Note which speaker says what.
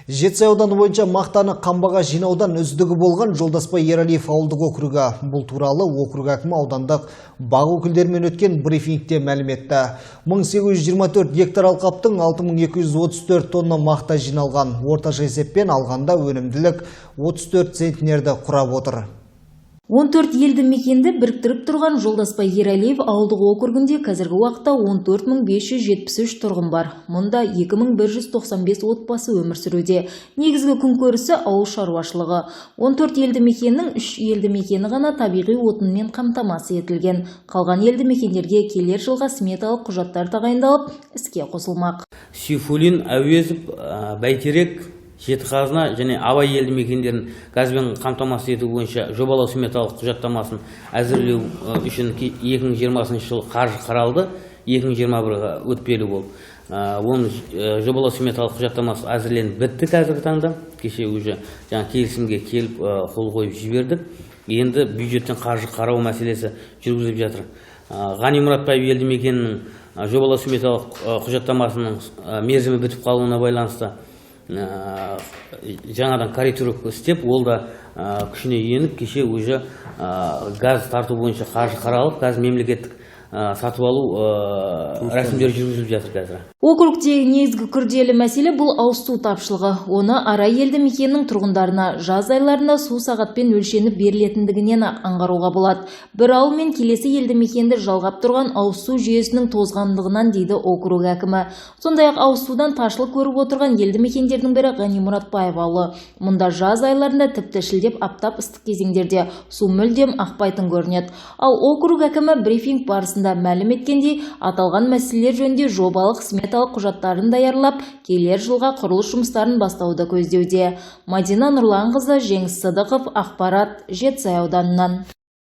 Speaker 1: Жетісай ауданы бойынша мақтаны қамбаға жинаудан үздігі болған Жолдасбай Ералиев ауылдық округі. Бұл туралы округ әкімі аудандық бақ өкілдерімен өткен брифингте мәлім етті. 1824 гектар алқаптың 6234 тонна мақта жиналған. Орташа есеппен алғанда өнімділік 34 центнерді құрап отыр.
Speaker 2: 14 елді мекенді біріктіріп тұрған Жолдасбай Ералиев ауылдық округінде қазіргі уақытта 14573 тұрғын бар. Мұнда 2195 отбасы өмір сүруде. Негізгі күнкөрісі ауыл шаруашылығы. 14 елді мекеннің 3 елді мекені ғана табиғи отынмен қамтамасыз етілген. Қалған елді мекендерге келер жылға сметалық құжаттар тағайындалып, іске қосылмақ.
Speaker 3: Сейфуллин, Әуезов, Бәйтерек, Жетіқазына және Абай елді мекендерін газбен қамтамасыз ету бойынша жобалау сметалық құжаттамасын әзірлеу үшін 2020 жыл қаржы қаралды, 2021-ға өтпелі болып. Оның жобалау сметалық құжаттамасы әзірленіп бітті қазіргі таңда. Кеше уже келісімге келіп қол қойып жібердік. Енді бюджеттен қаржы қарау мәселесі жүргізіліп жатыр. Ғани Мұратбаев елді мекенінің жобалау сметалық құжаттамасының мерзімі бітіп қалуына байланысты жаңадан корректировка істеп, ол да күшіне еніп, кеше уже газ тарту бойынша қаржы қаралып, газ мемлекеттік сатып алу рәсімдері жүргізіліп жатыр қазір.
Speaker 2: Округтегі негізгі күрделі мәселе бұл ауыз су тапшылығы. Оны Арай елді мекенінің тұрғындарына жаз айларында су сағатпен өлшеніп берілетіндігінен аңғаруға болады. Bir ауыл мен келесі елді мекенді жалғап тұрған ауыз су жүйесінің тозғандығынан дейді округ әкімі. Сондай-ақ ауыз судан таршылық көріп отырған елді мекендердің бірі Ғани Мұратбаев ауылы. Мұнда жаз айларында тіпті шілдеп аптап ыстық кезеңдерде су мүлдем ақпайтын көрінеді. Ал округ әкімі брифинг барысында мәлім еткендей, аталған мәселелер жөнінде жобалық сметалық құжаттарын даярлап, келер жылға құрылыс жұмыстарын бастауды көздеуде. Мадина Нұрланқызы, Жеңіс Сыдықов, ақпарат, Жетісай ауданынан.